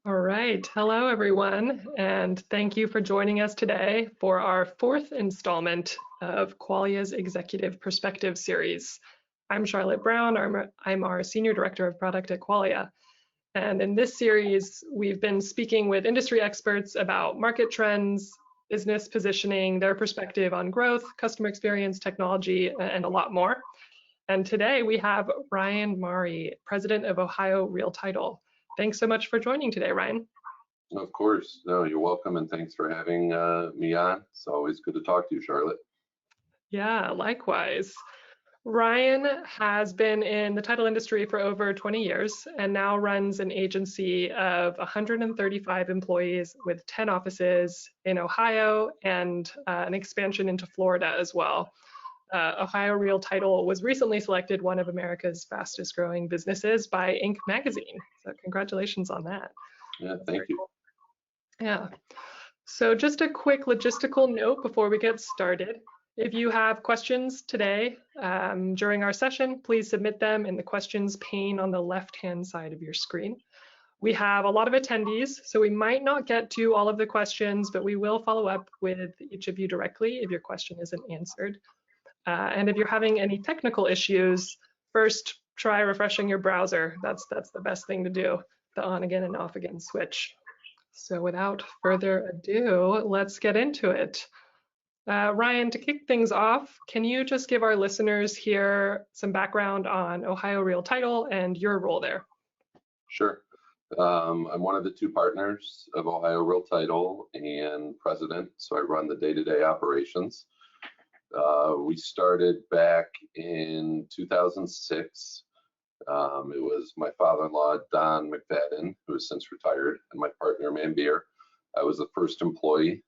All right. Hello, everyone, and thank you for joining us today for our fourth installment of Qualia's Executive Perspective series. I'm Charlotte Brown. I'm our Senior Director of Product at Qualia. And in this series, we've been speaking with industry experts about market trends, business positioning, their perspective on growth, customer experience, technology, and a lot more. And today we have Ryan Marrie, President of Ohio Real Title. Thanks so much for joining today, Ryan. Of course. No, you're welcome, and thanks for having me on. It's always good to talk to you, Charlotte. Yeah, likewise. Ryan has been in the title industry for over 20 years and now runs an agency of 135 employees with 10 offices in Ohio and an expansion into Florida as well. Ohio Real Title was recently selected one of America's fastest growing businesses by Inc. magazine. So congratulations on that. Yeah, thank you. Cool. Yeah. So just a quick logistical note before we get started. If you have questions today during our session, please submit them in the questions pane on the left-hand side of your screen. We have a lot of attendees, so we might not get to all of the questions, but we will follow up with each of you directly if your question isn't answered. And if you're having any technical issues, first try refreshing your browser. That's the best thing to do, the on again and off again switch. So without further ado, let's get into it. Ryan, to kick things off, can you just give our listeners here some background on Ohio Real Title and your role there? Sure. I'm one of the two partners of Ohio Real Title and president, so I run the day-to-day operations. We started back in 2006. It was my father-in-law, Don McFadden, who has since retired, and my partner, Manbeer. I was the first employee.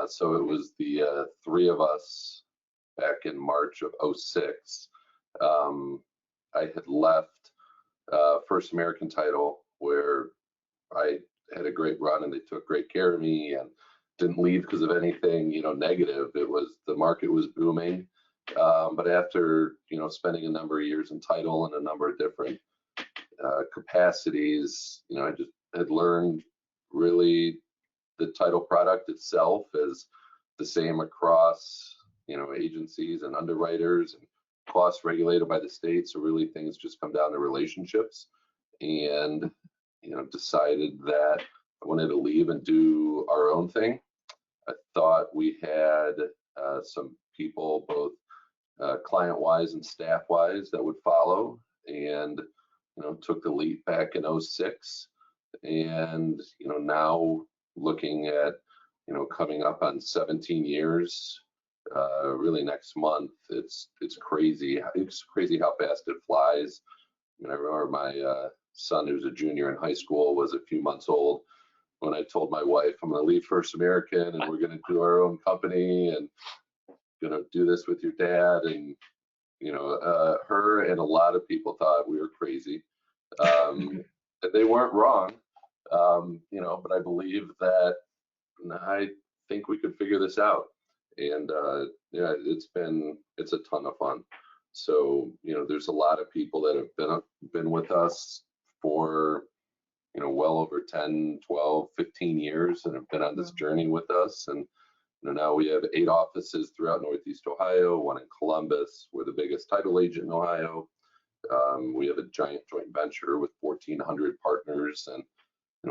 So it was the three of us back in March of '06. I had left First American Title, where I had a great run and they took great care of me, and didn't leave because of anything, negative. It was, the market was booming. But after, spending a number of years in title and a number of different capacities, I just had learned really the title product itself is the same across, agencies and underwriters, and costs regulated by the state. So really things just come down to relationships, and, decided that I wanted to leave and do our own thing. I thought we had some people, both client-wise and staff-wise, that would follow, and took the leap back in '06, and now looking at coming up on 17 years, really next month. It's crazy. It's crazy how fast it flies. I remember my son, who's a junior in high school, was a few months old when I told my wife, I'm going to leave First American and we're going to do our own company and going to do this with your dad. And, her and a lot of people thought we were crazy. And they weren't wrong, but I believe that, I think we could figure this out. And yeah, it's a ton of fun. So, there's a lot of people that have been with us for, well over 10, 12, 15 years, and have been on this journey with us. And now we have 8 offices throughout Northeast Ohio, 1 in Columbus. We're the biggest title agent in Ohio. We have a giant joint venture with 1,400 partners, and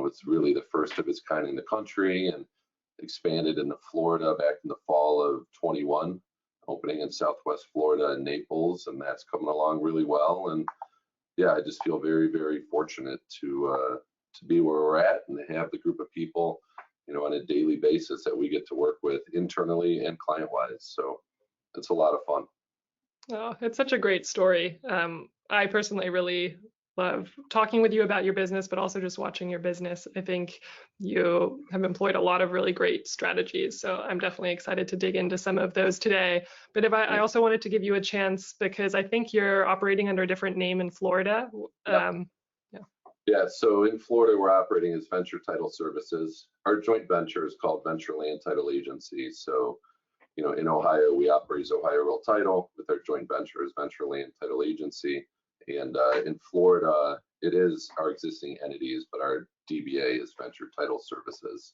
it's really the first of its kind in the country, and expanded into Florida back in the fall of 21, opening in Southwest Florida and Naples, and that's coming along really well. And yeah, I just feel very, very fortunate to be where we're at and to have the group of people, on a daily basis that we get to work with internally and client-wise. So it's a lot of fun. Oh, it's such a great story. I personally really love talking with you about your business, but also just watching your business. I think you have employed a lot of really great strategies. So I'm definitely excited to dig into some of those today. But I also wanted to give you a chance, because I think you're operating under a different name in Florida. Yeah, so in Florida, we're operating as Venture Title Services. Our joint venture is called Venture Land Title Agency. So, in Ohio, we operate as Ohio Real Title, with our joint venture as Venture Land Title Agency. And in Florida, it is our existing entities, but our DBA is Venture Title Services.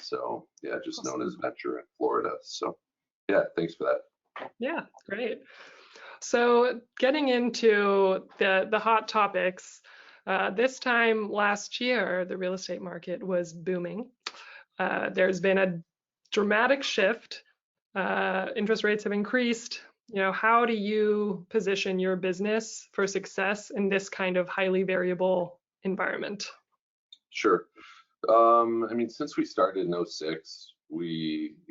So yeah, just known as Venture in Florida. So yeah, thanks for that. Yeah, great. So getting into the hot topics, this time last year, the real estate market was booming. There's been a dramatic shift. Interest rates have increased. How do you position your business for success in this kind of highly variable environment? Sure. I mean, since we started in '06,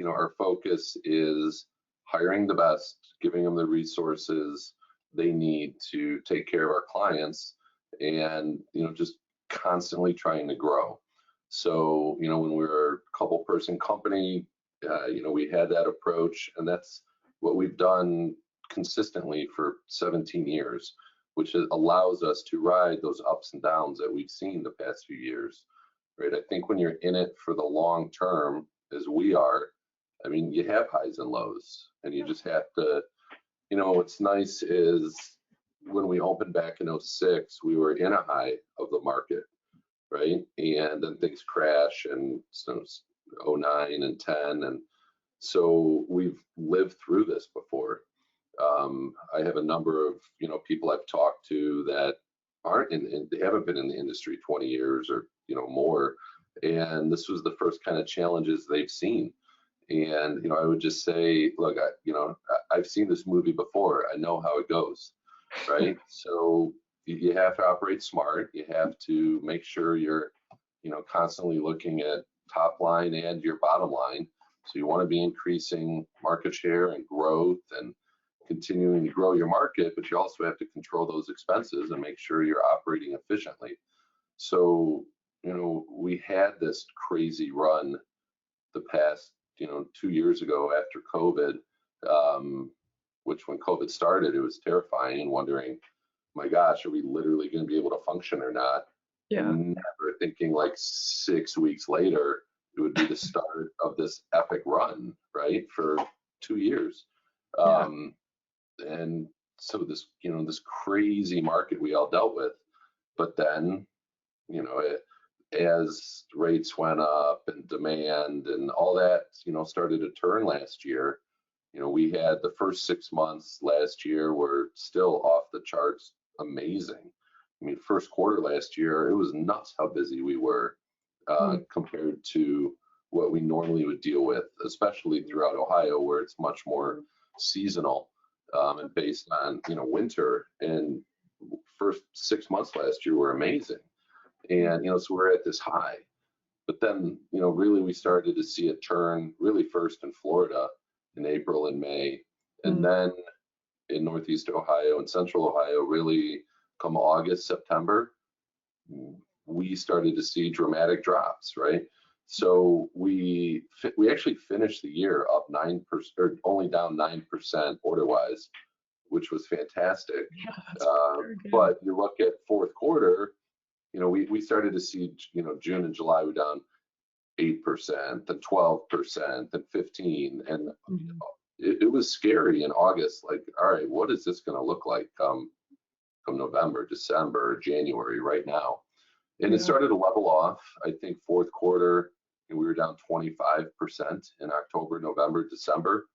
our focus is hiring the best, giving them the resources they need to take care of our clients, and, just constantly trying to grow. So, when we were a couple person company, we had that approach, and that's what we've done consistently for 17 years, which allows us to ride those ups and downs that we've seen the past few years. Right. I think when you're in it for the long term, as we are, I mean, you have highs and lows, and you just have to, what's nice is when we opened back in '06, we were in a high of the market, right? And then things crash, and so '09 and 10. And so we've lived through this before. I have a number of, people I've talked to that aren't they haven't been in the industry 20 years or, more. And this was the first kind of challenges they've seen. And, I would just say, look, I've seen this movie before. I know how it goes, right? So you have to operate smart. You have to make sure you're, constantly looking at top line and your bottom line. So you want to be increasing market share and growth and continuing to grow your market, but you also have to control those expenses and make sure you're operating efficiently. So, we had this crazy run the past, 2 years ago after COVID, which when COVID started, it was terrifying and wondering, my gosh, are we literally going to be able to function or not? Yeah. Never thinking like 6 weeks later, it would be the start of this epic run, right? For 2 years. Yeah. And so this crazy market we all dealt with, but then, as rates went up and demand and all that, started to turn last year. We had the first 6 months last year were still off the charts, amazing. I mean, first quarter last year, it was nuts how busy we were compared to what we normally would deal with, especially throughout Ohio, where it's much more seasonal and based on, winter. And first 6 months last year were amazing. And, so we're at this high. But then, really we started to see it turn really first in Florida in April and May. And then in Northeast Ohio and Central Ohio, really come August, September, we started to see dramatic drops, right? So we actually finished the year up 9%, or only down 9% order-wise, which was fantastic. Yeah, but you look at fourth quarter, we started to see, June and July were down 8%, then 12%, then 15%, and it was scary in August. Like, all right, what is this going to look like come November, December, January, right now? And it started to level off. I think fourth quarter, we were down 25% in October, November, December.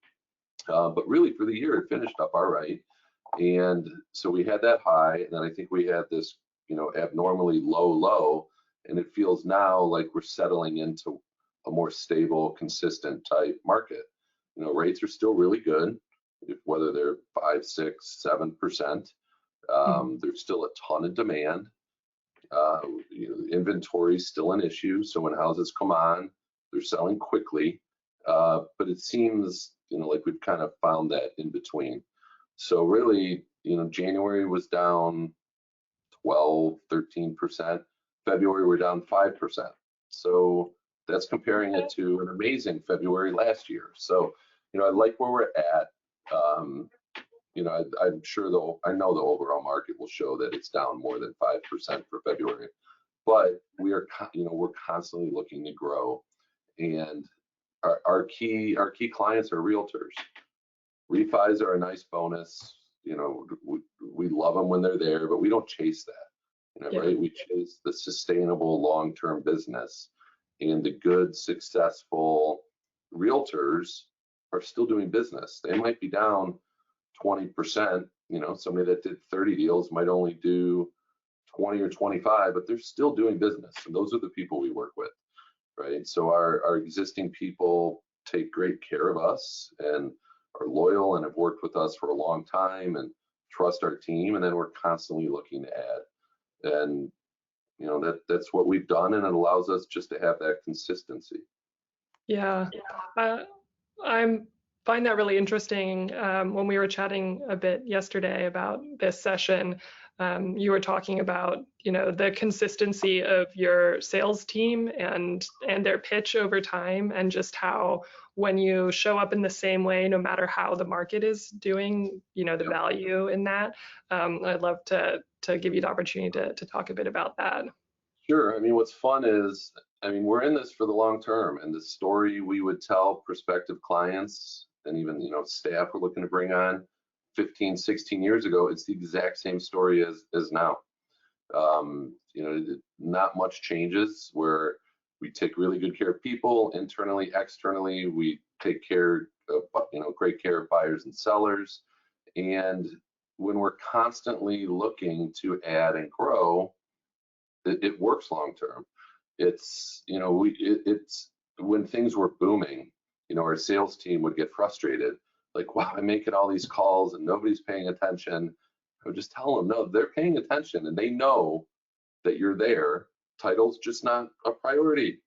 But really for the year, it finished up all right. And so we had that high, and then I think we had this, abnormally low, and it feels now like we're settling into a more stable, consistent type market. Rates are still really good, whether they're 5, 6, 7%. There's still a ton of demand. Inventory is still an issue. So when houses come on, they're selling quickly. But it seems, like we've kind of found that in between. So really, January was down 12, 13%. February, we're down 5%. So that's comparing it to an amazing February last year. So, I like where we're at. I'm sure I know the overall market will show that it's down more than 5% for February, but we're constantly looking to grow. And our key clients are realtors. Refis are a nice bonus. you know, we love them when they're there, but we don't chase that, you know, Yeah. right? We chase the sustainable long-term business, and the good, successful realtors are still doing business. They might be down 20%, you know, somebody that did 30 deals might only do 20 or 25, but they're still doing business. And those are the people we work with, right? So our existing people take great care of us and are loyal and have worked with us for a long time and trust our team. And then we're constantly looking to add. And, you know, that's what we've done, and it allows us just to have that consistency. Yeah. I find that really interesting. When we were chatting a bit yesterday about this session, you were talking about, you know, the consistency of your sales team and their pitch over time, and just how when you show up in the same way, no matter how the market is doing, you know, the value in that. I'd love to give you the opportunity to talk a bit about that. Sure. I mean, what's fun is, I mean, we're in this for the long term, and the story we would tell prospective clients and even, you know, staff we're looking to bring on 15, 16 years ago, it's the exact same story as now. You know, not much changes, where we take really good care of people internally, externally. We take care of, you know, great care of buyers and sellers. And when we're constantly looking to add and grow, it works long term. It's, you know, it's when things were booming, you know, our sales team would get frustrated, like, wow, I'm making all these calls and nobody's paying attention. I would just tell them, no, they're paying attention and they know that you're there. Title's just not a priority,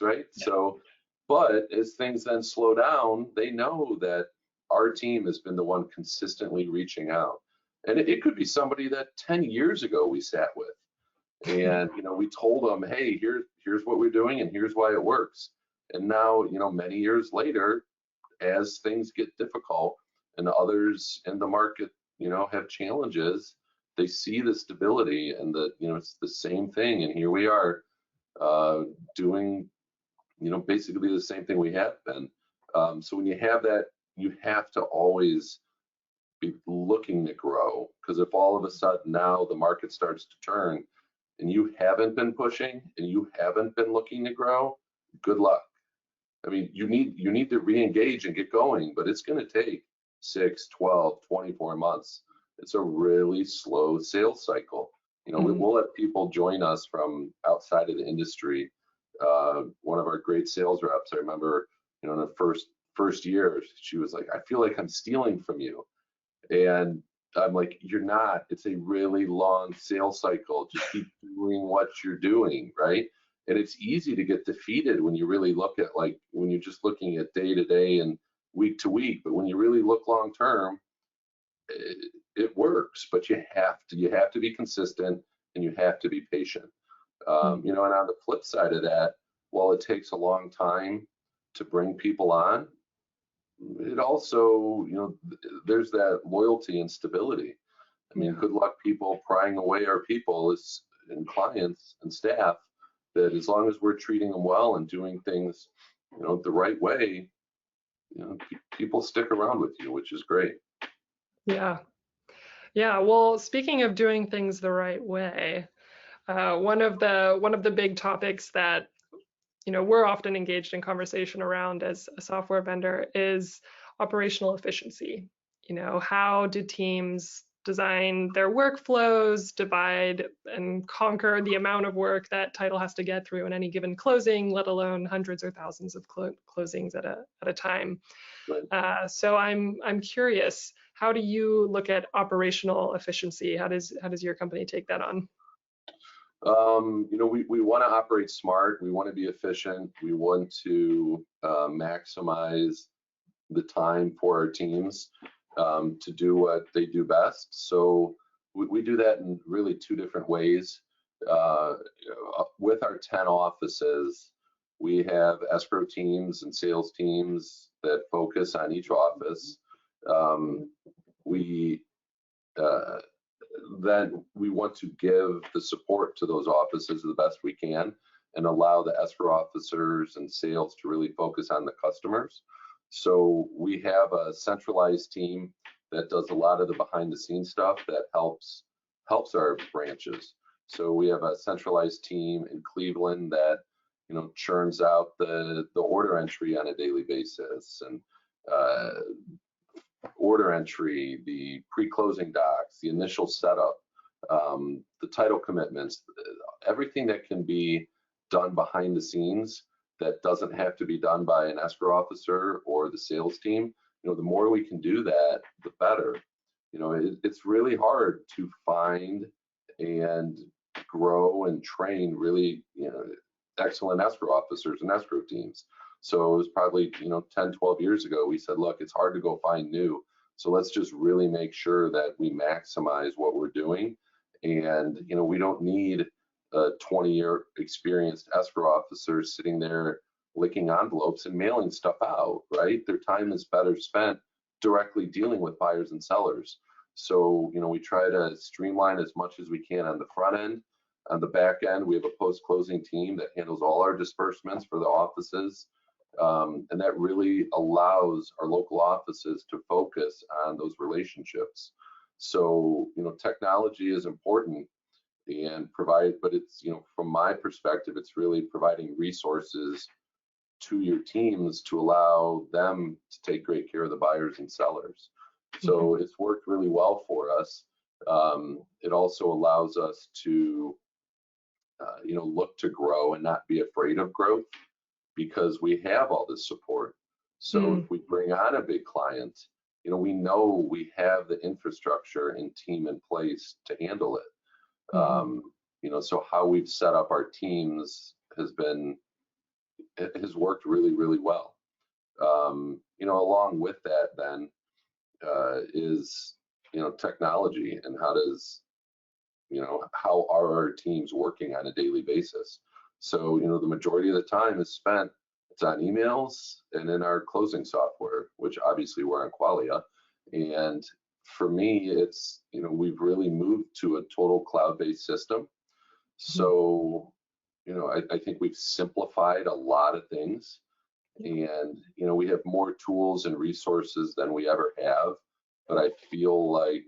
right? Yeah. So, but as things then slow down, they know that our team has been the one consistently reaching out. And it could be somebody that 10 years ago we sat with, and, you know, we told them, hey, here's what we're doing and here's why it works. And now, you know, many years later, as things get difficult and others in the market, you know, have challenges, they see the stability and the, you know, it's the same thing. And here we are doing, you know, basically the same thing we have been. So when you have that, you have to always be looking to grow, because if all of a sudden now the market starts to turn and you haven't been pushing and you haven't been looking to grow, good luck. I mean, you need to re-engage and get going, but it's going to take 6, 12, 24 months. It's a really slow sales cycle. You know, we'll let people join us from outside of the industry. One of our great sales reps, I remember, you know, in the first year, she was like, I feel like I'm stealing from you. And I'm like, you're not. It's a really long sales cycle. Just keep doing what you're doing, right? And it's easy to get defeated when you really look at, like, when you're just looking at day to day and week to week. But when you really look long term, it works. But you have to be consistent, and you have to be patient. You know, and on the flip side of that, while it takes a long time to bring people on, it also, you know, there's that loyalty and stability. I mean, good luck people prying away our people and clients and staff, that as long as we're treating them well and doing things, you know, the right way, you know, people stick around with you, which is great. Yeah. Yeah. Well, speaking of doing things the right way, one of the big topics that, you know, we're often engaged in conversation around as a software vendor is operational efficiency. You know, how do teams design their workflows, divide and conquer the amount of work that title has to get through in any given closing, let alone hundreds or thousands of closings at a time. Right. So I'm curious, how do you look at operational efficiency? How does your company take that on? You know, we want to operate smart. We want to be efficient. We want to maximize the time for our teams to do what they do best. So we do that in really 2 different ways. With our 10 offices, we have escrow teams and sales teams that focus on each office. We Then we want to give the support to those offices the best we can, and allow the escrow officers and sales to really focus on the customers. So we have a centralized team that does a lot of the behind the scenes stuff that helps our branches. So we have a centralized team in Cleveland that, you know, churns out the order entry on a daily basis, and order entry, the pre-closing docs, the initial setup, the title commitments, everything that can be done behind the scenes that doesn't have to be done by an escrow officer or the sales team. You know, the more we can do that, the better. You know, it's really hard to find and grow and train really, you know, excellent escrow officers and escrow teams. So it was probably, you know, 10, 12 years ago, we said, look, it's hard to go find new. So let's just really make sure that we maximize what we're doing. And, you know, we don't need a 20-year experienced escrow officer sitting there licking envelopes and mailing stuff out, right? Their time is better spent directly dealing with buyers and sellers. So, you know, we try to streamline as much as we can on the front end. On the back end, we have a post-closing team that handles all our disbursements for the offices. And that really allows our local offices to focus on those relationships. So, you know, technology is important and but it's, you know, from my perspective, it's really providing resources to your teams to allow them to take great care of the buyers and sellers. So it's worked really well for us. It also allows us to, you know, look to grow and not be afraid of growth, because we have all this support. So if we bring on a big client, you know we have the infrastructure and team in place to handle it. You know, so how we've set up our teams has worked really, really well. You know, along with that then is, you know, technology, and how are our teams working on a daily basis. So, you know, the majority of the time is spent, it's on emails and in our closing software, which obviously we're on Qualia. And for me, it's, you know, we've really moved to a total cloud-based system. So, you know, I think we've simplified a lot of things, and, you know, we have more tools and resources than we ever have. But I feel like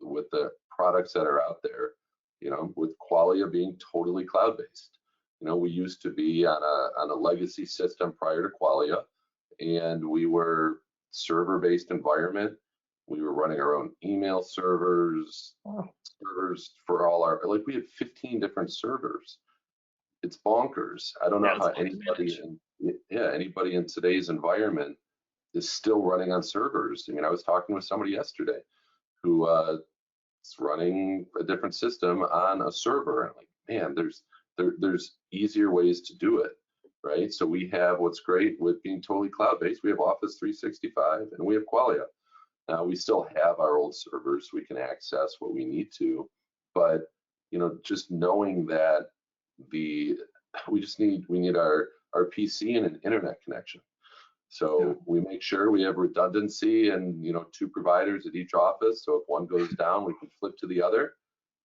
with the products that are out there, you know, with Qualia being totally cloud-based, you know, we used to be on a legacy system prior to Qualia, and we were server-based environment. We were running our own email servers, servers for all our, like, we had 15 different servers. It's bonkers. I don't know how anybody in today's environment is still running on servers. I mean, I was talking with somebody yesterday who is running a different system on a server. And I'm like, man, there's easier ways to do it, right? So we have, what's great with being totally cloud-based, we have Office 365 and we have Qualia. Now we still have our old servers, so we can access what we need to, but, you know, just knowing that we need our PC and an internet connection. So we make sure we have redundancy and, you know, 2 providers at each office. So if one goes down, we can flip to the other.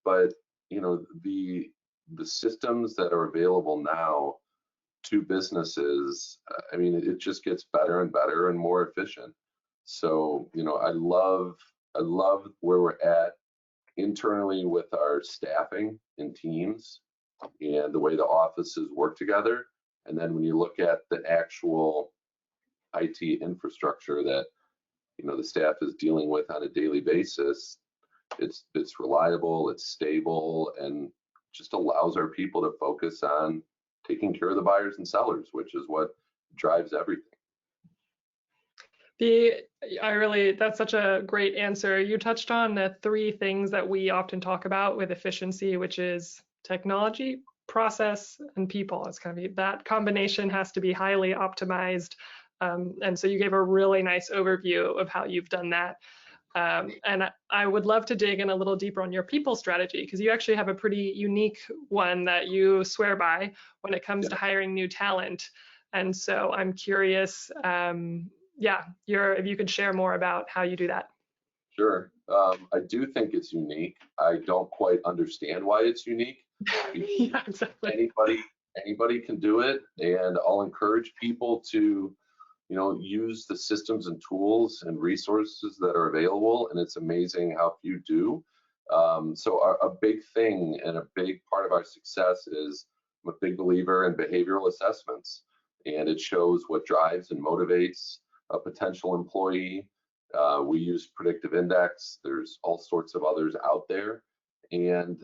But, you know, the systems that are available now to businesses, I mean, it just gets better and better and more efficient. So, you know, I love where we're at internally with our staffing and teams and the way the offices work together. And then when you look at the actual IT infrastructure that, you know, the staff is dealing with on a daily basis, it's reliable, it's stable, and just allows our people to focus on taking care of the buyers and sellers, which is what drives everything. That's such a great answer. You touched on the 3 things that we often talk about with efficiency, which is technology, process, and people. It's kind of that combination has to be highly optimized. And so you gave a really nice overview of how you've done that. And I would love to dig in a little deeper on your people strategy, because you actually have a pretty unique one that you swear by when it comes to hiring new talent. And so I'm curious, if you could share more about how you do that. Sure. I do think it's unique. I don't quite understand why it's unique. Yeah, exactly. Anybody can do it, and I'll encourage people to, use the systems and tools and resources that are available, and it's amazing how few do. So a big thing and a big part of our success is, I'm a big believer in behavioral assessments, and it shows what drives and motivates a potential employee. We use predictive index. There's all sorts of others out there, and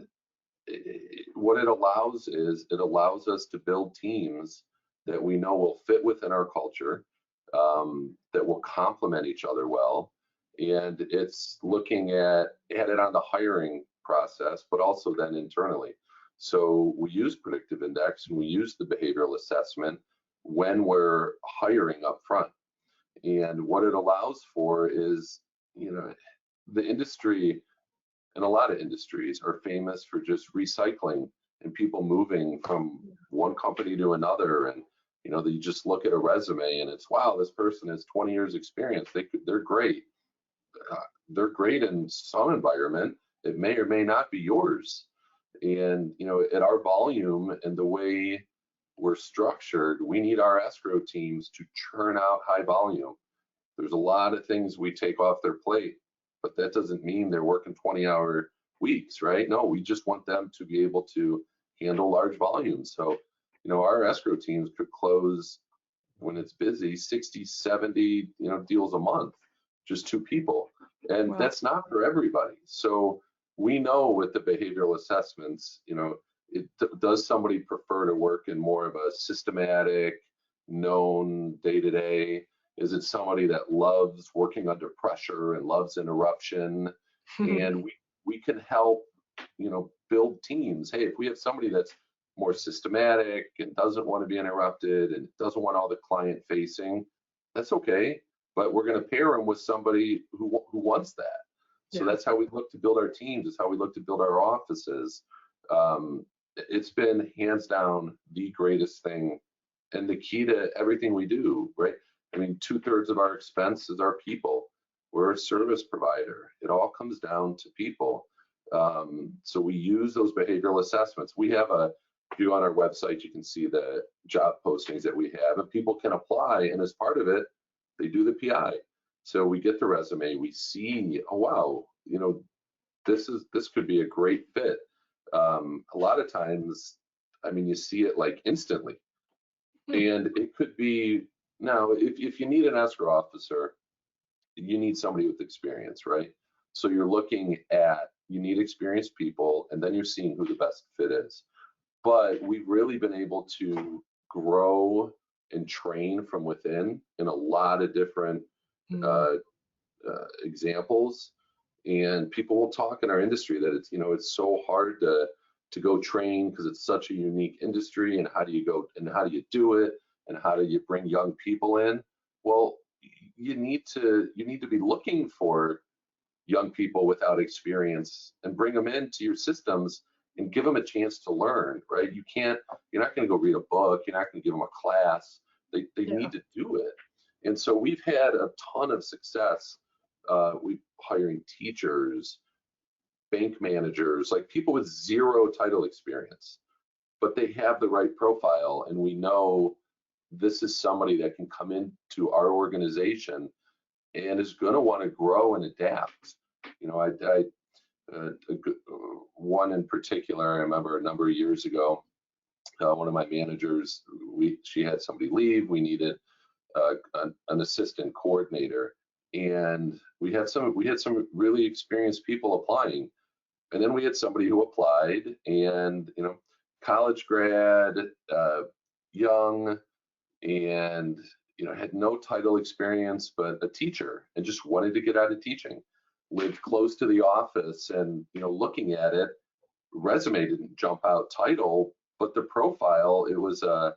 what it allows is, it allows us to build teams that we know will fit within our culture, that will complement each other well. And it's looking at it on the hiring process, but also then internally. So we use predictive index and we use the behavioral assessment when we're hiring up front. And what it allows for is, the industry, and a lot of industries are famous for just recycling and people moving from one company to another. And you just look at a resume and it's, wow, this person has 20 years experience. They're great. They're great in some environment. It may or may not be yours. And at our volume and the way we're structured, we need our escrow teams to churn out high volume. There's a lot of things we take off their plate, but that doesn't mean they're working 20-hour weeks, right? No, we just want them to be able to handle large volumes. So, our escrow teams could close, when it's busy, 60, 70, deals a month, just 2 people. And Wow. that's not for everybody. So we know with the behavioral assessments, does somebody prefer to work in more of a systematic, known day-to-day? Is it somebody that loves working under pressure and loves interruption? And we can help, build teams. Hey, if we have somebody that's more systematic and doesn't want to be interrupted and doesn't want all the client facing, that's okay. But we're going to pair them with somebody who wants that. So that's how we look to build our teams. It's how we look to build our offices. It's been hands down the greatest thing and the key to everything we do, right? I mean, 2/3 of our expense is our people. We're a service provider. It all comes down to people. So we use those behavioral assessments. We have if you go on our website, you can see the job postings that we have, and people can apply. And as part of it, they do the PI. So we get the resume, we see, oh wow, this could be a great fit. A lot of times, I mean, you see it like instantly, and it could be, now if you need an escrow officer, you need somebody with experience, right? So you're looking at, you need experienced people, and then you're seeing who the best fit is. But we've really been able to grow and train from within in a lot of different examples. And people will talk in our industry that it's so hard to go train because it's such a unique industry, and how do you go and how do you do it, and how do you bring young people in? Well, you need to be looking for young people without experience and bring them into your systems and give them a chance to learn, right? You're not going to go read a book. You're not going to give them a class. They need to do it. And so we've had a ton of success. We're hiring teachers, bank managers, like people with 0 title experience, but they have the right profile. And we know this is somebody that can come into our organization and is going to want to grow and adapt. One in particular, I remember a number of years ago, one of my managers, she had somebody leave. We needed an assistant coordinator, and we had some really experienced people applying. And then we had somebody who applied, and college grad, young, and had no title experience, but a teacher, and just wanted to get out of teaching. Lived close to the office, and looking at it, resume didn't jump out title, but the profile, it was an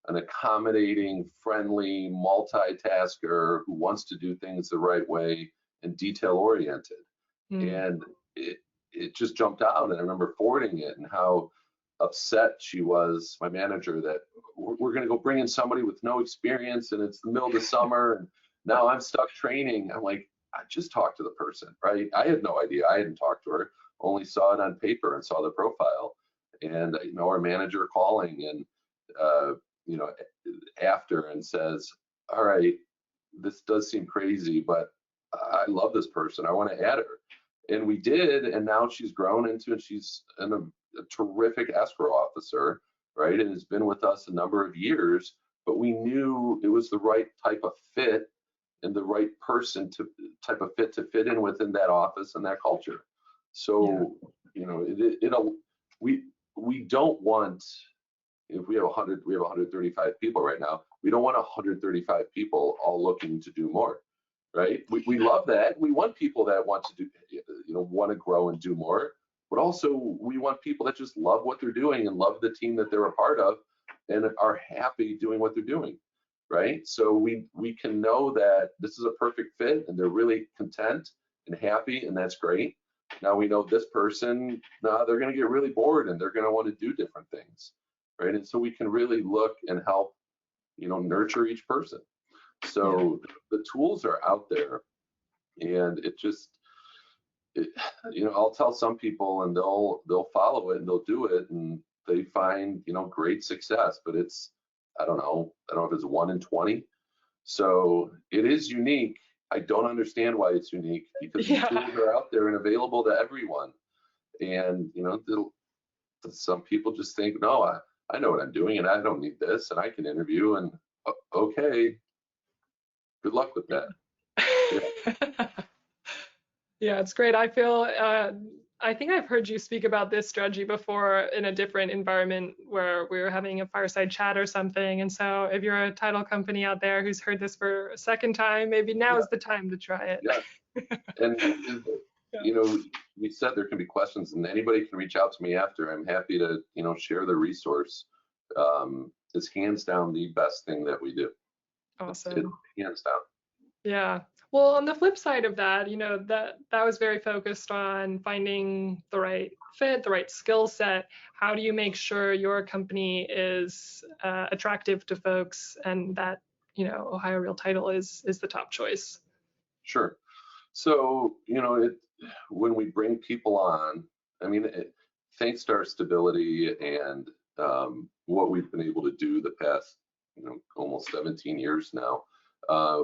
accommodating, friendly multitasker who wants to do things the right way and detail oriented. And it just jumped out. And I remember forwarding it, and how upset she was, my manager, that we're going to go bring in somebody with no experience, and it's the middle of the summer, and now I'm stuck training. I'm like, I just talked to the person, right? I had no idea. I hadn't talked to her, only saw it on paper and saw the profile. And our manager calling and after, and says, all right, this does seem crazy, but I love this person. I want to add her. And we did, and now she's grown into, and she's a terrific escrow officer, right? And has been with us a number of years, but we knew it was the right type of fit and the right person to type of fit to fit in within that office and that culture. So, you know, we don't want, if we have 100, we have 135 people right now. We don't want 135 people all looking to do more, right? We love that. We want people that want to do, you know, want to grow and do more, but also we want people that just love what they're doing and love the team that they're a part of and are happy doing what they're doing, right? So we can know that this is a perfect fit and they're really content and happy, and that's great. Now we know this person, they're going to get really bored and they're going to want to do different things, right? And so we can really look and help, you know, nurture each person. So the tools are out there, and it just, you know, I'll tell some people and they'll follow it and they'll do it and they find, you know, great success, but it's, I don't know if it's 1 in 20. So it is unique. I don't understand why it's unique, because the tools are out there and available to everyone. And, you know, some people just think, no, I know what I'm doing and I don't need this and I can interview, and okay, good luck with that. Yeah. Yeah, it's great. I feel, I think I've heard you speak about this strategy before in a different environment where we were having a fireside chat or something. And so if you're a title company out there who's heard this for a second time, maybe now is the time to try it. Yeah. And, you know, we said there can be questions and anybody can reach out to me after. I'm happy to, you know, share the resource. It's hands down the best thing that we do. Awesome. Hands down. Yeah. Well, on the flip side of that, you know, that was very focused on finding the right fit, the right skill set. How do you make sure your company is attractive to folks and that, you know, Ohio Real Title is the top choice? Sure. So, you know, when we bring people on, I mean, thanks to our stability and what we've been able to do the past, you know, almost 17 years now,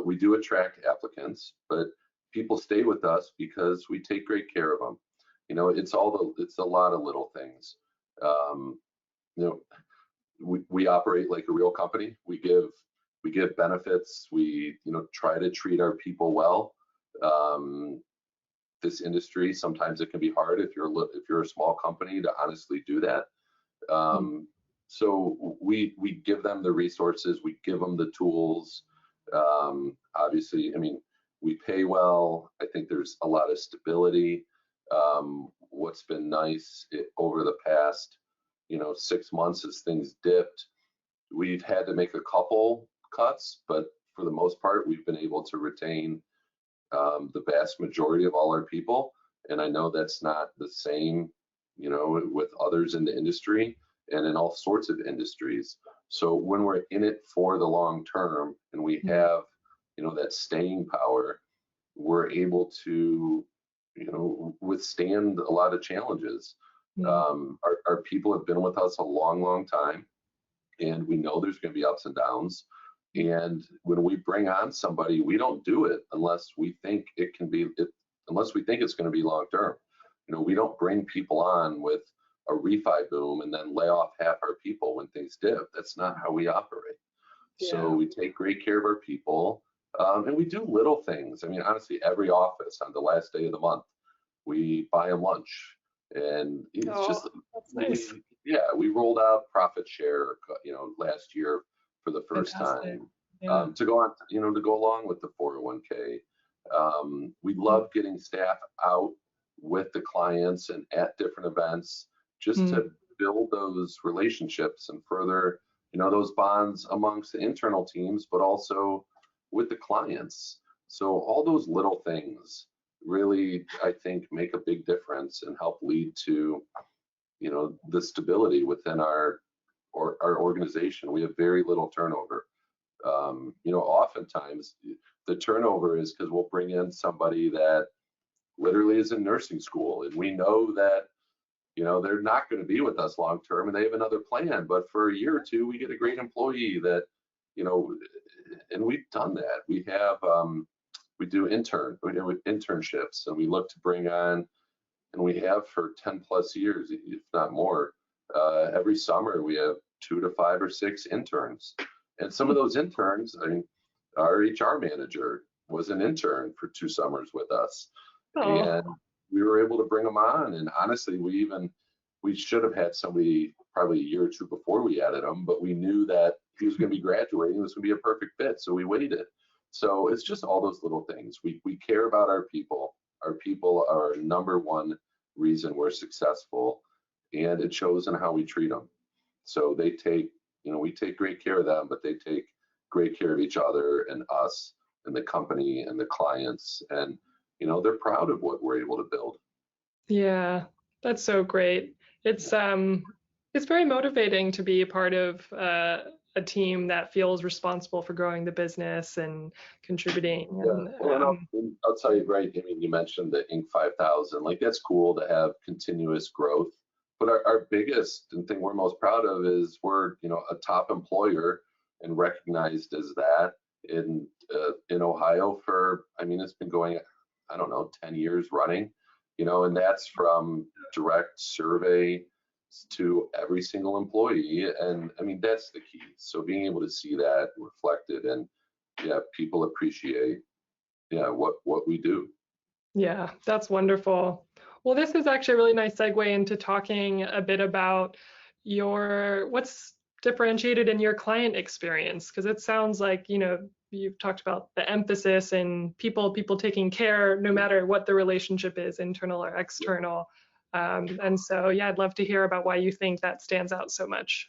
we do attract applicants, but people stay with us because we take great care of them. You know, it's a lot of little things. You know, we operate like a real company. We give benefits. We, you know, try to treat our people well. This industry, sometimes it can be hard if you're a small company to honestly do that. So we give them the resources, we give them the tools. Obviously, I mean, we pay well. I think there's a lot of stability. What's been nice over the past, you know, 6 months as things dipped, we've had to make a couple cuts, but for the most part, we've been able to retain the vast majority of all our people. And I know that's not the same, you know, with others in the industry and in all sorts of industries. So when we're in it for the long term and we have, you know, that staying power, we're able to, you know, withstand a lot of challenges. Our people have been with us a long, long time, and we know there's going to be ups and downs. And when we bring on somebody, we don't do it unless we think it can be, unless we think it's going to be long term. You know, we don't bring people on with a refi boom and then lay off half our people when things dip. That's not how we operate. So we take great care of our people, and we do little things. I mean, honestly, every office on the last day of the month, we buy them lunch, and it's just that's nice. we rolled out profit share, you know, last year for the first time, to go on, you know, to go along with the 401k. We love getting staff out with the clients and at different events just to build those relationships and further, you know, those bonds amongst the internal teams, but also with the clients. So all those little things really, I think, make a big difference and help lead to, you know, the stability within our organization. We have very little turnover. You know, oftentimes the turnover is because we'll bring in somebody that literally is in nursing school, and we know that, you know, they're not going to be with us long term and they have another plan, but for a year or two we get a great employee that you know, and we've done that. We have, we do internships, and we look to bring on, and we have for 10 plus years, if not more. Every summer we have 2 to 5 or 6 interns, and some of those interns, I mean, our HR manager was an intern for 2 summers with us, Oh, and we were able to bring them on. And honestly, we should have had somebody probably a year or two before we added him, but we knew that he was going to be graduating. It was going to be a perfect fit, so we waited. So it's just all those little things. We care about our people. Our people are our number one reason we're successful, and it shows in how we treat them. So they take, we take great care of them, but they take great care of each other and us and the company and the clients, and they're proud of what we're able to build. yeah, that's so great. It's very motivating to be a part of a team that feels responsible for growing the business and contributing. Yeah, And well, and I'll tell you, right, I mean, you mentioned the Inc. 5000, like that's cool to have continuous growth, but our biggest and thing we're most proud of is we're, a top employer and recognized as that in Ohio for, I mean, it's been going, I don't know, 10 years running, and that's from direct survey to every single employee. And I mean, that's the key. So being able to see that reflected, and yeah, people appreciate, yeah, what we do. yeah, that's wonderful. Well, this is actually a really nice segue into talking a bit about what's differentiated in your client experience, because it sounds like, you've talked about the emphasis and people taking care no matter what the relationship is, internal or external. And so, yeah, I'd love to hear about why you think that stands out so much.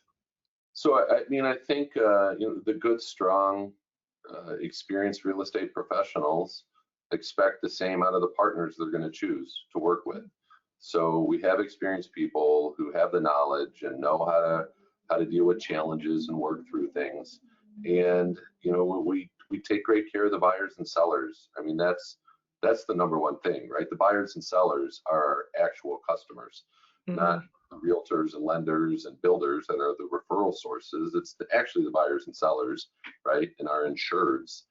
So I mean, I think the good, strong, experienced real estate professionals expect the same out of the partners they're going to choose to work with. So we have experienced people who have the knowledge and know how to deal with challenges and work through things. And we take great care of the buyers and sellers. I mean, that's the number one thing, right? The buyers and sellers are our actual customers, not Mhm. realtors and lenders and builders that are the referral sources. It's actually the buyers and sellers, right, and our insureds.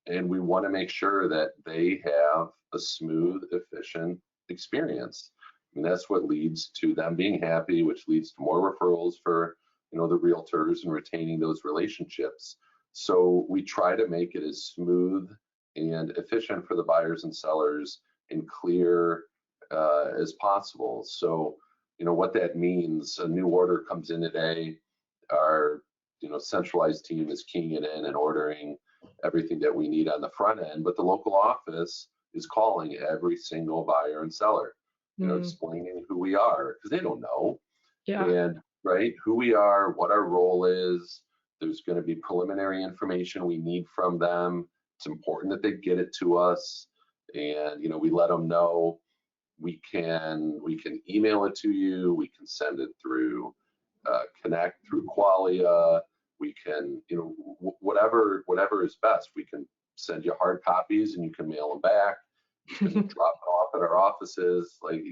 And we want to make sure that they have a smooth, efficient experience. And that's what leads to them being happy, which leads to more referrals for the realtors and retaining those relationships. So we try to make it as smooth and efficient for the buyers and sellers and clear as possible. So what that means, a new order comes in today, our centralized team is keying it in and ordering everything that we need on the front end, but the local office is calling every single buyer and seller, Mm, explaining who we are, because they don't know, yeah. and right, who we are, what our role is. There's going to be preliminary information we need from them. It's important that they get it to us, and we let them know we can email it to you, we can send it through Connect, through Qualia, we can whatever is best. We can send you hard copies and you can mail them back. You can drop it off at our offices. Like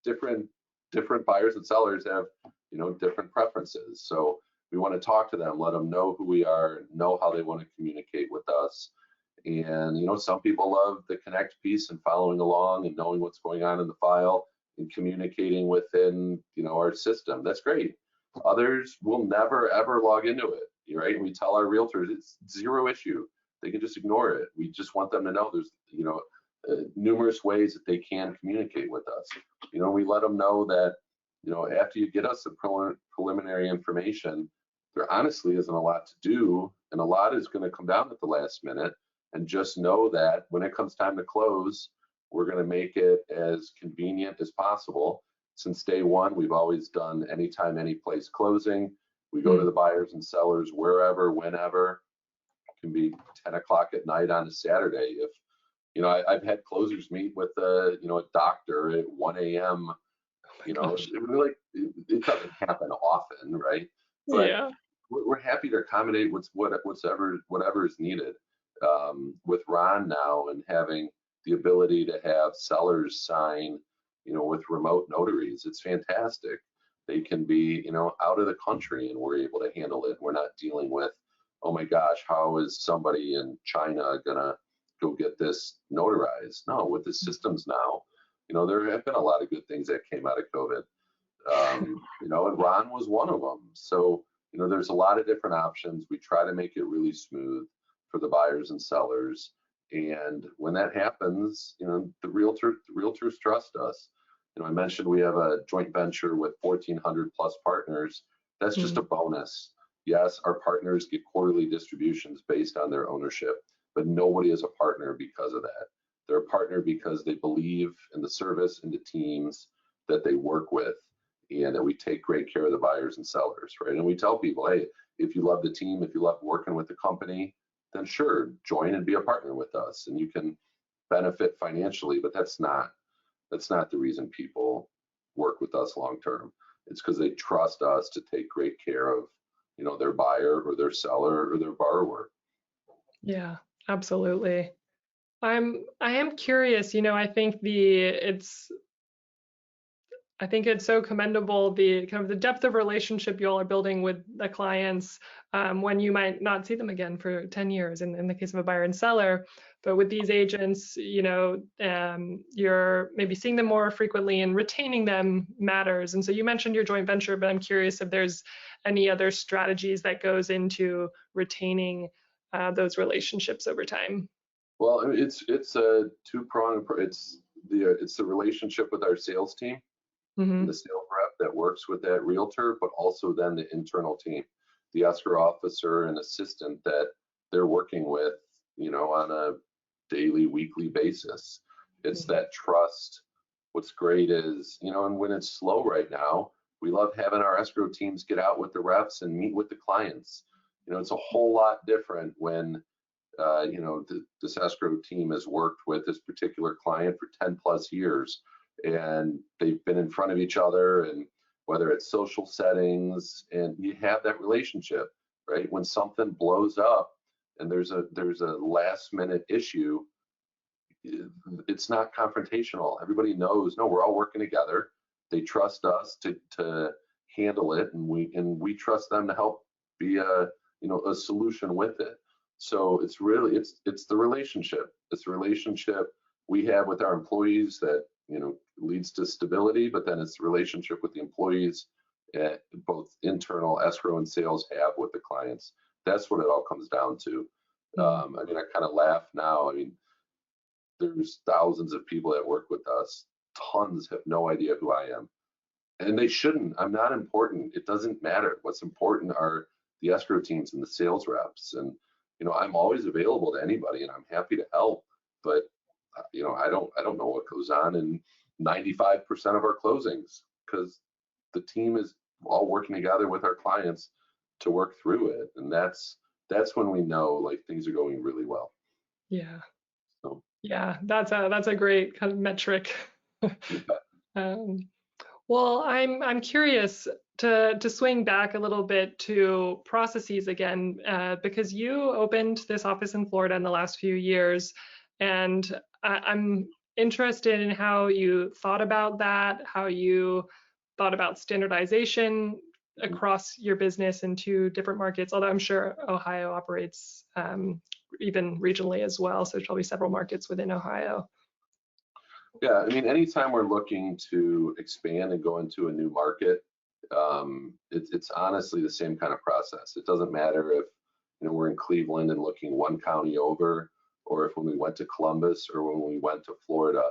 different buyers and sellers have different preferences. So we want to talk to them, let them know who we are, know how they want to communicate with us. And some people love the connect piece and following along and knowing what's going on in the file and communicating within our system. That's great. Others will never ever log into it, right? And we tell our realtors it's zero issue. They can just ignore it. We just want them to know there's numerous ways that they can communicate with us. We let them know that after you get us the preliminary information, there honestly isn't a lot to do, and a lot is going to come down at the last minute. And just know that when it comes time to close, we're going to make it as convenient as possible. Since day one, we've always done anytime, any place closing. We go to Mm, the buyers and sellers wherever, whenever. It can be 10 o'clock at night on a Saturday. If I've had closers meet with a doctor at 1 a.m. oh my gosh. It doesn't happen often, right? But Yeah. we're happy to accommodate whatever is needed. With Ron now and having the ability to have sellers sign, with remote notaries, it's fantastic. They can be, out of the country and we're able to handle it. We're not dealing with oh my gosh, how is somebody in China gonna go get this notarized? No, with the systems now, there have been a lot of good things that came out of COVID. And Ron was one of them. So, there's a lot of different options. We try to make it really smooth for the buyers and sellers. And when that happens, the realtors trust us. I mentioned we have a joint venture with 1,400 plus partners. That's just a bonus. Yes, our partners get quarterly distributions based on their ownership, but nobody is a partner because of that. They're a partner because they believe in the service and the teams that they work with, and that we take great care of the buyers and sellers, right? And we tell people, hey, if you love the team, if you love working with the company, then sure, join and be a partner with us, and you can benefit financially. But that's not the reason people work with us long term. It's because they trust us to take great care of, their buyer or their seller or their borrower. Yeah, absolutely. I am curious, I think it's so commendable, the kind of the depth of relationship you all are building with the clients, when you might not see them again for 10 years in the case of a buyer and seller. But with these agents, you're maybe seeing them more frequently, and retaining them matters. And so you mentioned your joint venture, but I'm curious if there's any other strategies that goes into retaining those relationships over time. Well, it's a two-pronged approach. It's the relationship with our sales team and the sales rep that works with that realtor, but also then the internal team, the escrow officer and assistant that they're working with, on a daily, weekly basis. It's that trust. What's great is, and when it's slow right now, we love having our escrow teams get out with the reps and meet with the clients. It's a whole lot different when, this escrow team has worked with this particular client for 10 plus years, and they've been in front of each other, and whether it's social settings, and you have that relationship, right? When something blows up and there's a last minute issue, it's not confrontational. Everybody knows, no, we're all working together. They trust us to handle it, and we trust them to help be a solution with it. So it's really it's the relationship. It's the relationship we have with our employees that leads to stability, but then it's the relationship with the employees, both internal escrow and sales have with the clients. That's what it all comes down to. I kind of laugh now. There's thousands of people that work with us. Tons have no idea who I am, and they shouldn't. I'm not important. It doesn't matter. What's important are the escrow teams and the sales reps, and I'm always available to anybody, and I'm happy to help. But I don't know what goes on in 95% of our closings, because the team is all working together with our clients to work through it, and that's when we know like things are going really well. Yeah. So. Yeah, that's a great kind of metric. Well, I'm curious to swing back a little bit to processes again, because you opened this office in Florida in the last few years, and I'm interested in how you thought about that, how you thought about standardization across your business in two different markets, although I'm sure Ohio operates even regionally as well, so there's probably several markets within Ohio. Yeah, anytime we're looking to expand and go into a new market, it's honestly the same kind of process. It doesn't matter if we're in Cleveland and looking one county over, or if when we went to Columbus or when we went to Florida.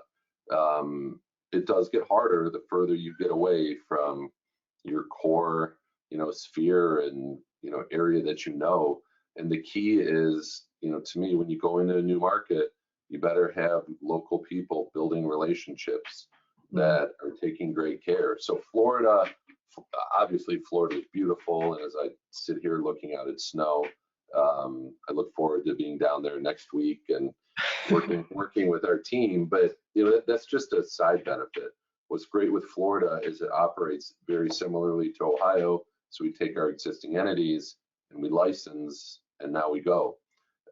It does get harder the further you get away from your core, sphere and area that And the key is, to me, when you go into a new market, you better have local people building relationships that are taking great care. So Florida, obviously Florida is beautiful, and as I sit here looking out at snow, I look forward to being down there next week and working with our team. But that's just a side benefit. What's great with Florida is it operates very similarly to Ohio. So we take our existing entities and we license, and now we go.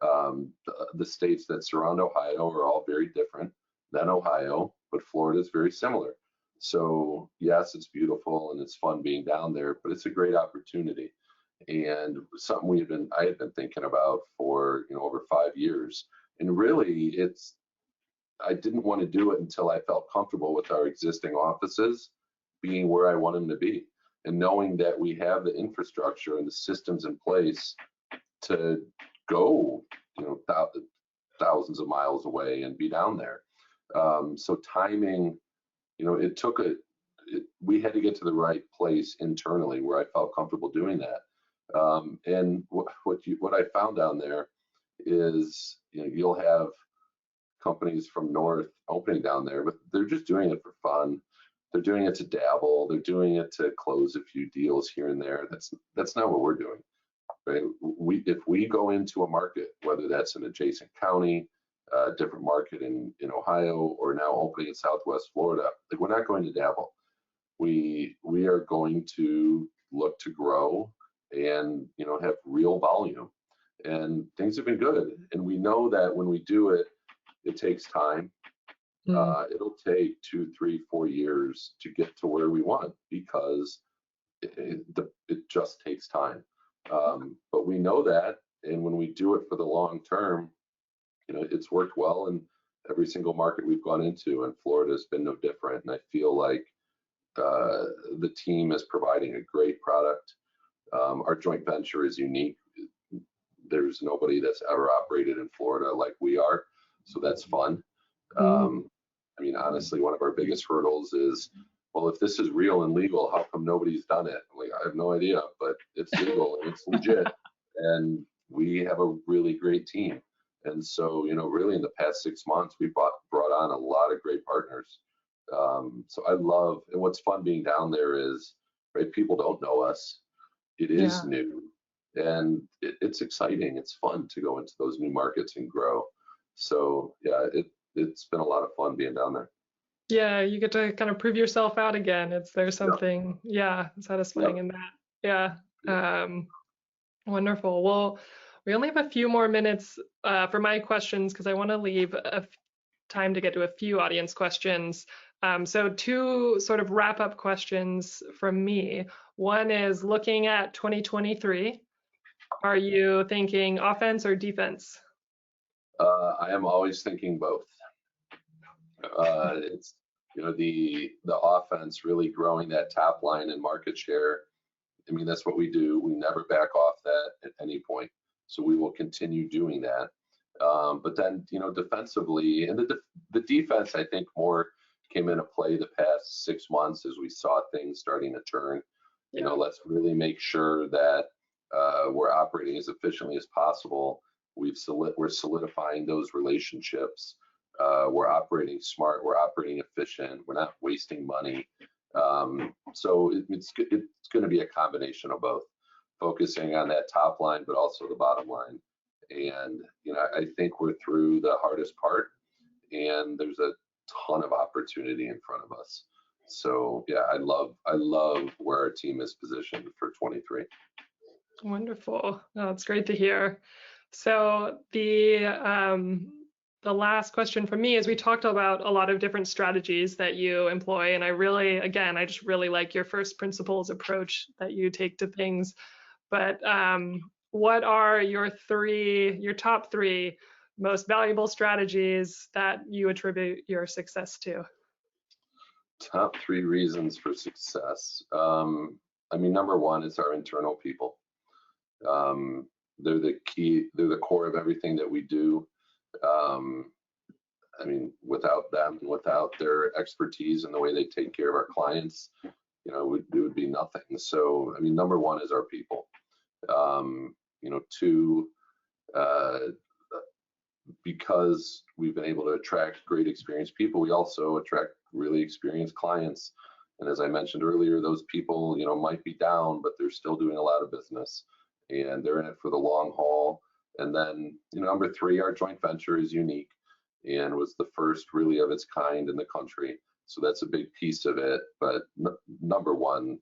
The states that surround Ohio are all very different than Ohio, but Florida is very similar. So yes, it's beautiful and it's fun being down there, but it's a great opportunity. and something I had been thinking about for, over 5 years. And really, I didn't want to do it until I felt comfortable with our existing offices being where I want them to be, and knowing that we have the infrastructure and the systems in place to go, thousands of miles away and be down there. So timing, we had to get to the right place internally where I felt comfortable doing that. And what I found down there is, you'll have companies from North opening down there, but they're just doing it for fun. They're doing it to dabble. They're doing it to close a few deals here and there. That's not what we're doing, right? If we go into a market, whether that's an adjacent county, a different market in Ohio, or now opening in Southwest Florida, like, we're not going to dabble. We are going to look to grow and have real volume, and things have been good. And we know that when we do it, it takes time. It'll take 2, 3, 4 years to get to where we want, because it just takes time. But we know that, and when we do it for the long term, it's worked well in every single market we've gone into, and Florida has been no different. And I feel like the team is providing a great product. Our joint venture is unique. There's nobody that's ever operated in Florida like we are, so that's fun. Honestly, one of our biggest hurdles is, well, if this is real and legal, how come nobody's done it? Like, I have no idea, but it's legal and it's legit, and we have a really great team. And so, really in the past 6 months, we brought on a lot of great partners. So I love, and what's fun being down there is, right, people don't know us. It is new, and it's exciting. It's fun to go into those new markets and grow. So yeah, it's been a lot of fun being down there. Yeah, you get to kind of prove yourself out again. There's something, satisfying in that. Yeah. Wonderful. Well, we only have a few more minutes for my questions, because I want to leave time to get to a few audience questions. So 2 sort of wrap-up questions from me. One is, looking at 2023, are you thinking offense or defense? I am always thinking both. It's the offense, really growing that top line and market share. That's what we do. We never back off that at any point. So we will continue doing that. But then, defensively, and the defense, I think, more came into play the past 6 months as we saw things starting to turn. Let's really make sure that we're operating as efficiently as possible. We're solidifying those relationships. We're operating smart. We're operating efficient. We're not wasting money. So it's going to be a combination of both, focusing on that top line, but also the bottom line. And I think we're through the hardest part, and there's a ton of opportunity in front of us. So yeah, I love where our team is positioned for 23. Wonderful. Oh, it's great to hear. So the last question from me is, we talked about a lot of different strategies that you employ, and I just really like your first principles approach that you take to things. But what are your top 3 most valuable strategies that you attribute your success to? Top 3 reasons for success. Number 1 is our internal people. They're the key. They're the core of everything that we do. Without them, without their expertise and the way they take care of our clients, it would be nothing. So, number 1 is our people. 2, because we've been able to attract great experienced people, we also attract really experienced clients. And as I mentioned earlier, those people, might be down, but they're still doing a lot of business, and they're in it for the long haul. And then, number 3, our joint venture is unique and was the first really of its kind in the country. So that's a big piece of it. But number 1,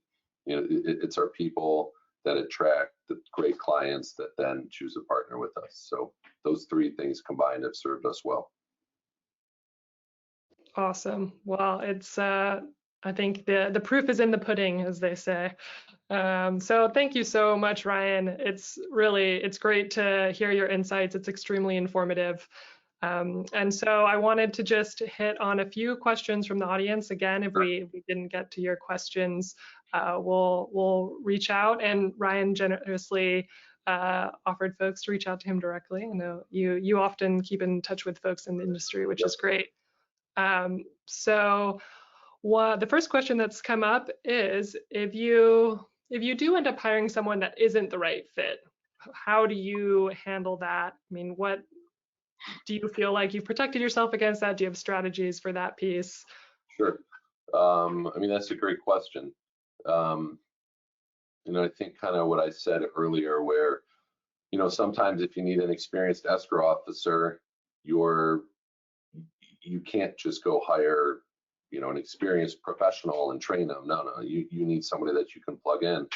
it's our people that attract the great clients that then choose to partner with us. So those 3 things combined have served us well. Awesome. Well, it's I think the proof is in the pudding, as they say. So thank you so much, Ryan. It's great to hear your insights. It's extremely informative. And so I wanted to just hit on a few questions from the audience. Again, if we didn't get to your questions, we'll reach out. And Ryan generously offered folks to reach out to him directly. I know you often keep in touch with folks in the industry, which is great. So the first question that's come up is if you do end up hiring someone that isn't the right fit, how do you handle that? I mean, what do you feel like you've protected yourself against that? Do you have strategies for that piece? Sure. I mean, that's a great question. I think kind of what I said earlier, where, sometimes if you need an experienced escrow officer, you can't just go hire, an experienced professional and train them. No, you need somebody that you can plug in.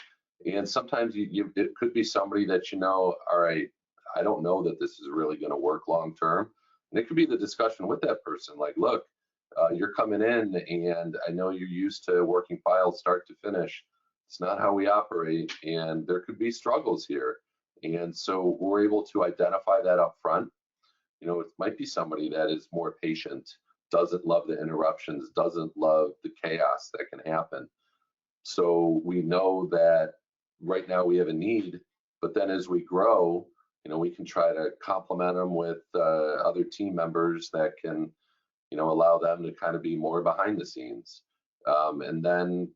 And sometimes it could be somebody that, all right, I don't know that this is really going to work long term. And it could be the discussion with that person, like, look, you're coming in and I know you're used to working files start to finish. It's not how we operate, and there could be struggles here. And so we're able to identify that up front. It might be somebody that is more patient, doesn't love the interruptions, doesn't love the chaos that can happen. So we know that right now we have a need, but then as we grow, we can try to complement them with other team members that can, allow them to kind of be more behind the scenes. And then,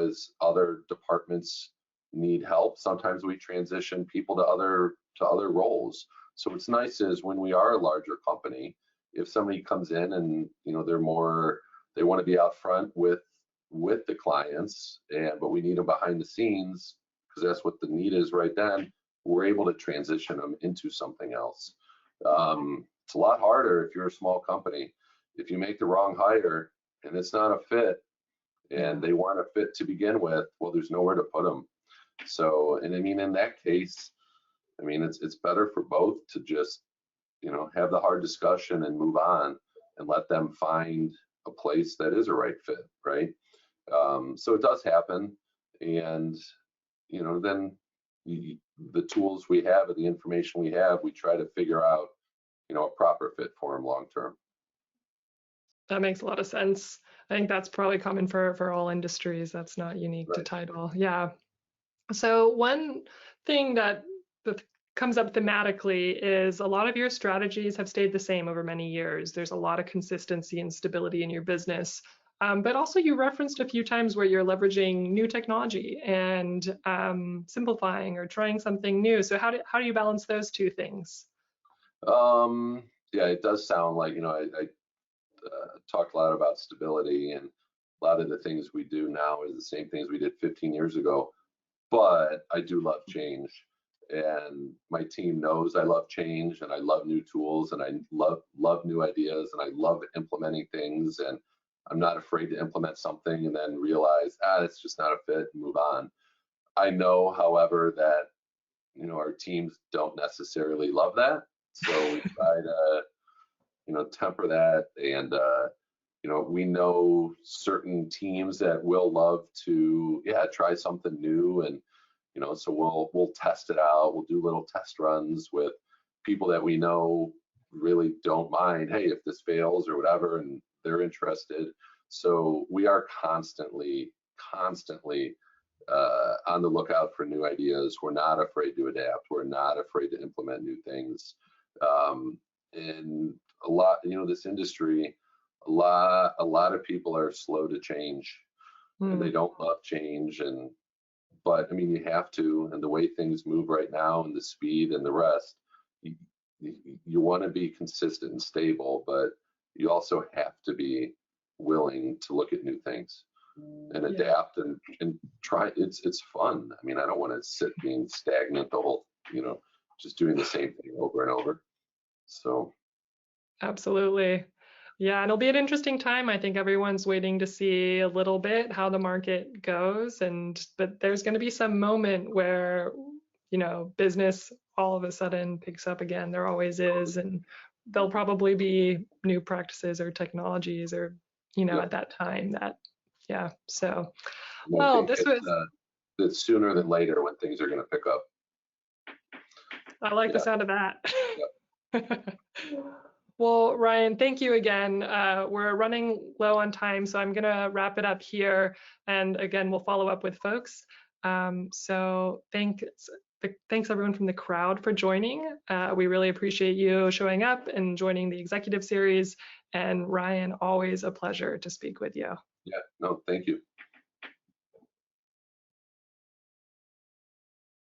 as other departments need help, sometimes we transition people to other roles. So what's nice is when we are a larger company, if somebody comes in and, they want to be out front with the clients, but we need them behind the scenes because that's what the need is right then, we're able to transition them into something else. It's a lot harder if you're a small company. If you make the wrong hire and it's not a fit, and they weren't a fit to begin with, well, there's nowhere to put them. So, and I mean, in that case, I mean, it's better for both to just, have the hard discussion and move on and let them find a place that is a right fit, right? So it does happen. And, then the tools we have and the information we have, we try to figure out, a proper fit for them long term. That makes a lot of sense. I think that's probably common for all industries. That's not unique to Right. title. Yeah. So one thing that comes up thematically is a lot of your strategies have stayed the same over many years. There's a lot of consistency and stability in your business. But also you referenced a few times where you're leveraging new technology and simplifying or trying something new. So how do you balance those two things? Yeah, it does sound like, I talk a lot about stability, and a lot of the things we do now is the same things we did 15 years ago, but I do love change, and my team knows I love change, and I love new tools, and I love new ideas, and I love implementing things, and I'm not afraid to implement something and then realize, it's just not a fit and move on. I know, however, that, our teams don't necessarily love that. So we try to, temper that. And, we know certain teams that will love to, try something new. And, so we'll test it out. We'll do little test runs with people that we know really don't mind, hey, if this fails or whatever, and they're interested. So we are constantly on the lookout for new ideas. We're not afraid to adapt. We're not afraid to implement new things. And a lot, this industry, a lot of people are slow to change, and they don't love change. But I mean, you have to, and the way things move right now and the speed and the rest, you want to be consistent and stable, but you also have to be willing to look at new things and adapt and try. It's fun. I mean, I don't want to sit being stagnant the whole, just doing the same thing over and over. So. Absolutely. Yeah, and it'll be an interesting time. I think everyone's waiting to see a little bit how the market goes, but there's going to be some moment where, business all of a sudden picks up again. There always is, and there'll probably be new practices or technologies or, at that time that Yeah. So, I well, think this was, it's sooner than later when things are going to pick up. I like the Yeah. sound of that. Yeah. Well, Ryan, thank you again. We're running low on time, so I'm going to wrap it up here. And again, we'll follow up with folks. So thanks everyone from the crowd for joining. We really appreciate you showing up and joining the executive series. And Ryan, always a pleasure to speak with you. Yeah, no, thank you.